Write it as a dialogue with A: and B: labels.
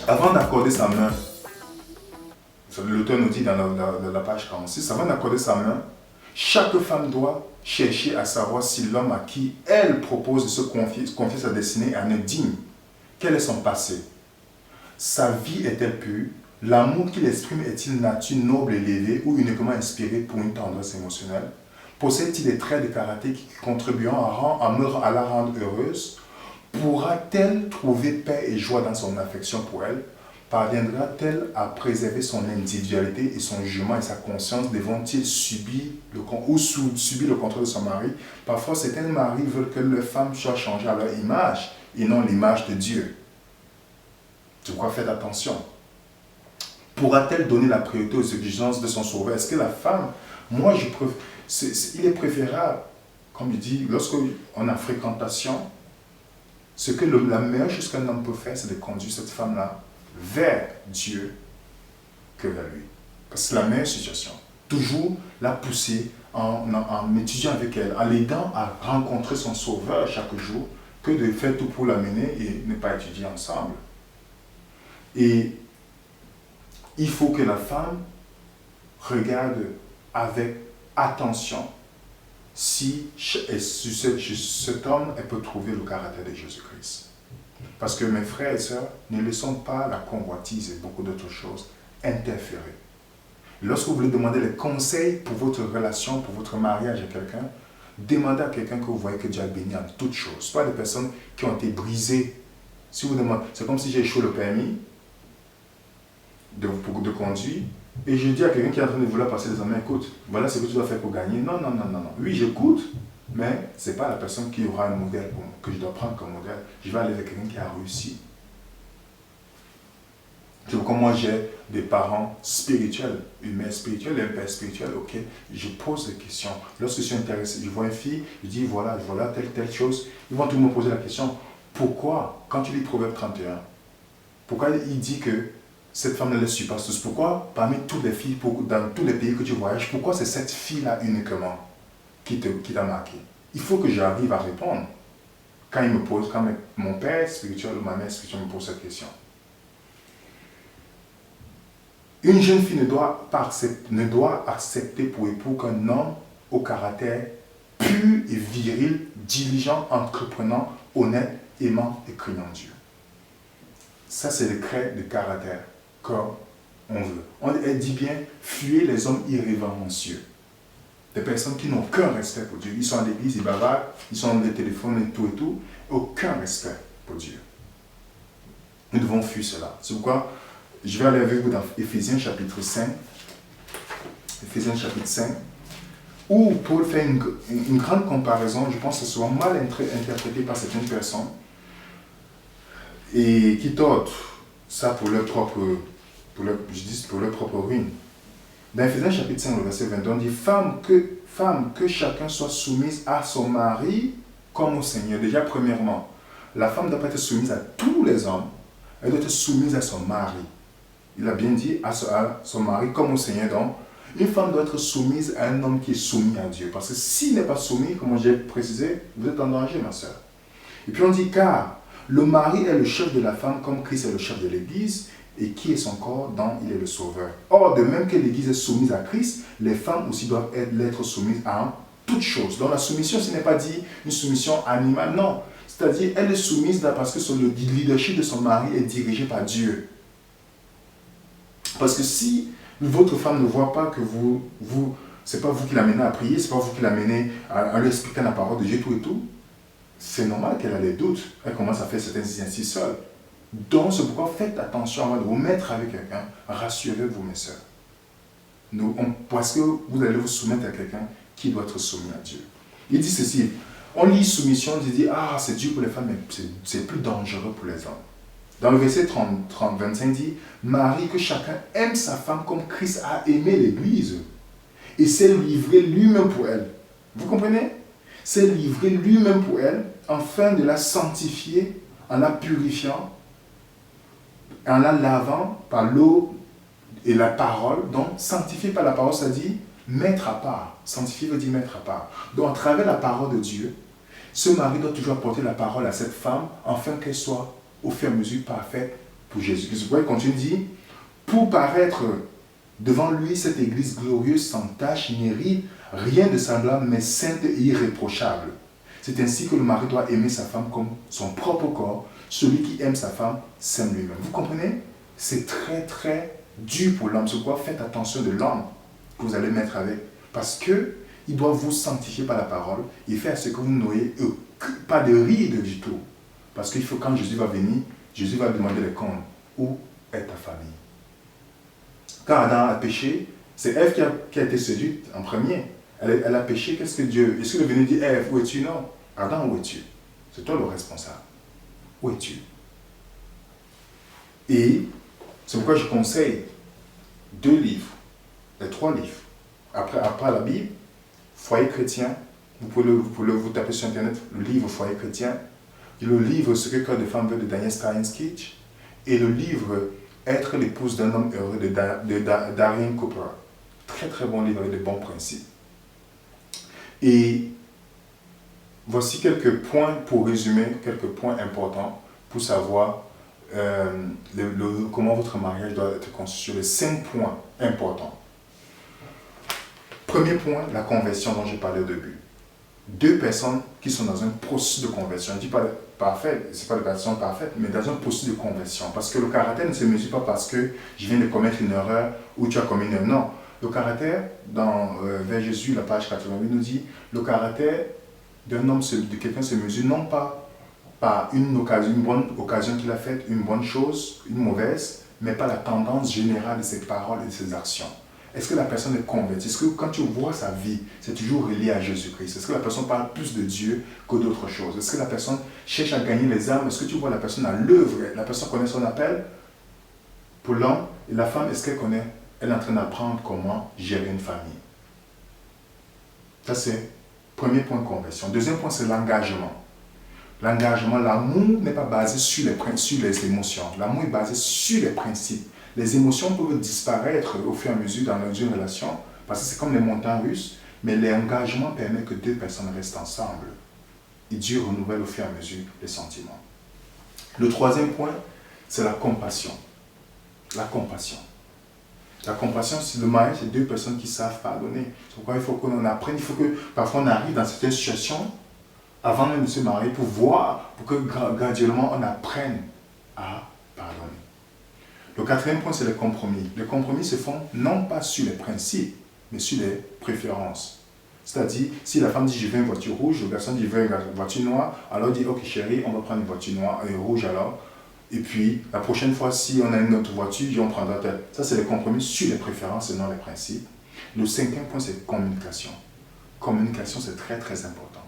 A: Avant d'accorder sa main, l'auteur nous dit dans la page 46, avant d'accorder sa main, chaque femme doit chercher à savoir si l'homme à qui elle propose de se confier sa destinée en est digne. Quel est son passé? Sa vie est-elle pure? L'amour qu'il exprime est-il nature noble et élevée ou uniquement inspiré pour une tendresse émotionnelle? Possède-t-il des traits de caractère qui contribueront à la rendre heureuse? Pourra-t-elle trouver paix et joie dans son affection pour elle? Parviendra-t-elle à préserver son individualité et son jugement et sa conscience? Devront-ils subir le contrôle de son mari? Parfois, certains maris veulent que leurs femmes soient changées à leur image et non l'image de Dieu. De quoi faites attention. Pourra-t-elle donner la priorité aux exigences de son sauveur? Est-ce que la femme, il est préférable, comme il dit, lorsqu'on a fréquentation, ce que la meilleure chose qu'un homme peut faire, c'est de conduire cette femme-là vers Dieu que vers lui. Parce que c'est la meilleure situation. Toujours la pousser en étudiant avec elle, en l'aidant à rencontrer son sauveur chaque jour, que de faire tout pour l'amener et ne pas étudier ensemble. Et il faut que la femme regarde avec attention si cet homme, elle peut trouver le caractère de Jésus-Christ. Parce que mes frères et sœurs, ne laissons pas la convoitise et beaucoup d'autres choses interférer. Lorsque vous voulez demander les conseils pour votre relation, pour votre mariage à quelqu'un, demandez à quelqu'un que vous voyez que Dieu a béni en toutes choses. Pas des personnes qui ont été brisées. Si vous demandez, c'est comme si j'ai échoué le permis de conduire, et je dis à quelqu'un qui est en train de vouloir passer des examens, écoute, voilà ce que tu dois faire pour gagner. Non. Oui, j'écoute, mais ce n'est pas la personne qui aura un modèle pour moi, que je dois prendre comme modèle. Je vais aller avec quelqu'un qui a réussi. C'est pourquoi moi j'ai des parents spirituels, une mère spirituelle et un père spirituel, ok. Je pose des questions. Lorsque je suis intéressé, je vois une fille, je dis voilà telle chose. Ils vont tout me poser la question, pourquoi, quand tu lis Proverbe 31, pourquoi il dit que cette femme ne le suit pas tous? Pourquoi parmi toutes les filles, dans tous les pays que tu voyages, pourquoi c'est cette fille-là uniquement qui t'a marqué? Il faut que j'arrive à répondre. Quand mon père spirituel ou ma mère spirituelle me pose cette question. Une jeune fille ne doit accepter pour époux qu'un homme au caractère pur et viril, diligent, entreprenant, honnête, aimant et craignant Dieu. Ça, c'est le trait de caractère comme on veut. Elle dit bien, fuyez les hommes irrévérencieux. Des personnes qui n'ont aucun respect pour Dieu. Ils sont à l'église, ils bavardent, ils sont dans les téléphones et tout. Aucun respect pour Dieu. Nous devons fuir cela. C'est pourquoi je vais aller avec vous dans Éphésiens chapitre 5. Éphésiens chapitre 5. Où Paul fait une grande comparaison, je pense que c'est souvent mal interprété par certaines personnes, et qui tordent ça pour leur propre ruine. Dans Éphésiens chapitre 5, le verset 22, on dit femme, que chacun soit soumise à son mari comme au Seigneur. Déjà, premièrement, la femme doit pas être soumise à tous les hommes, elle doit être soumise à son mari. Il a bien dit à son mari comme au Seigneur. Donc, une femme doit être soumise à un homme qui est soumis à Dieu. Parce que s'il n'est pas soumis, comme j'ai précisé, vous êtes en danger, ma soeur. Et puis on dit car le mari est le chef de la femme comme Christ est le chef de l'Église et qui est son corps dont il est le sauveur. Or, de même que l'Église est soumise à Christ, les femmes aussi doivent l'être soumises à toutes choses. Donc la soumission, ce n'est pas dit une soumission animale, non. C'est-à-dire, elle est soumise là parce que le leadership de son mari est dirigé par Dieu. Parce que si votre femme ne voit pas que c'est pas vous qui l'amenez à prier, c'est pas vous qui l'amenez à lui expliquer la parole de Dieu, tout et tout, c'est normal qu'elle a des doutes. Elle commence à faire certains exercices seule. Donc, c'est pourquoi faites attention avant de vous mettre avec quelqu'un. Rassurez-vous, mes sœurs. Parce que vous allez vous soumettre à quelqu'un qui doit être soumis à Dieu. Il dit ceci, on lit soumission, on dit, c'est dur pour les femmes, mais c'est plus dangereux pour les hommes. Dans le verset 25, il dit, Marie, que chacun aime sa femme comme Christ a aimé l'Église et s'est livré lui-même pour elle. Vous comprenez? S'est livré lui-même pour elle, afin de la sanctifier, en la purifiant, en la lavant par l'eau et la parole. Donc, sanctifier par la parole, ça dit mettre à part. Sanctifier veut dire mettre à part. Donc, à travers la parole de Dieu, ce mari doit toujours apporter la parole à cette femme, afin qu'elle soit au fur et à mesure parfaite pour Jésus-Christ. C'est pourquoi il continue, dit, pour paraître devant lui, cette église glorieuse, sans tache ni ride, rien de semblable, mais sainte et irréprochable. C'est ainsi que le mari doit aimer sa femme comme son propre corps. Celui qui aime sa femme s'aime lui-même. Vous comprenez? C'est très très dur pour l'homme. C'est pourquoi faites attention de l'homme que vous allez mettre avec. Parce que il doit vous sanctifier par la parole et faire ce que vous noyez, pas de ride du tout. Parce qu'il faut, quand Jésus va venir, Jésus va demander les comptes. Où est ta famille? Quand Adam a péché, c'est Ève qui a été séduite en premier. Elle a péché, qu'est-ce que Dieu... Est-ce qu'il est venu dire, Ève, où es-tu? Non. Adam, où es-tu? C'est toi le responsable. Où es-tu? Et c'est pourquoi je conseille 2 livres, les 3 livres. Après la Bible, Foyer chrétien, vous pouvez vous taper sur Internet, le livre Foyer chrétien, et le livre Ce que cœur de femme veut de Daniel Steinskitch, et le livre Être l'épouse d'un homme heureux de Darren Cooper. Très très bon livre avec de bons principes. Et voici quelques points pour résumer, quelques points importants pour savoir comment votre mariage doit être constitué. Les 5 points importants. Premier point, la conversion dont j'ai parlé au début. 2 personnes qui sont dans un processus de conversion. Je ne dis pas parfait, ce n'est pas la personne parfaite, mais dans un processus de conversion. Parce que le caractère ne se mesure pas parce que je viens de commettre une erreur ou tu as commis une erreur. Non. Le caractère, vers Jésus, la page 88, nous dit le caractère d'un homme, de quelqu'un se mesure non pas par une bonne occasion qu'il a faite, une bonne chose, une mauvaise, mais par la tendance générale de ses paroles et de ses actions. Est-ce que la personne est convertie? Est-ce que quand tu vois sa vie, c'est toujours relié à Jésus-Christ? Est-ce que la personne parle plus de Dieu que d'autres choses? Est-ce que la personne cherche à gagner les âmes? Est-ce que tu vois la personne à l'œuvre? La personne connaît son appel? Pour l'homme et la femme, est-ce qu'elle connaît? Elle est en train d'apprendre comment gérer une famille. Ça, c'est le premier point de conversion. Deuxième point, c'est l'engagement. L'engagement, l'amour n'est pas basé sur les émotions. L'amour est basé sur les principes. Les émotions peuvent disparaître au fur et à mesure dans une relation, parce que c'est comme les montagnes russes, mais l'engagement permet que 2 personnes restent ensemble. Et Dieu renouvelle au fur et à mesure les sentiments. Le troisième point, c'est la compassion. La compassion. La compassion, c'est le mariage, c'est 2 personnes qui savent pardonner. C'est pourquoi il faut qu'on apprenne, il faut que parfois on arrive dans certaines situations, avant même de se marier, pour que graduellement on apprenne à pardonner. Le 4e point, c'est le compromis. Les compromis se font non pas sur les principes, mais sur les préférences. C'est-à-dire, si la femme dit je veux une voiture rouge, le garçon dit je veux une voiture noire, alors il dit ok chérie, on va prendre une voiture noire et rouge alors. Et puis, la prochaine fois, si on a une autre voiture, on prendra telle. Ça, c'est les compromis sur les préférences et non les principes. Le 5e point, c'est communication. Communication, c'est très très important.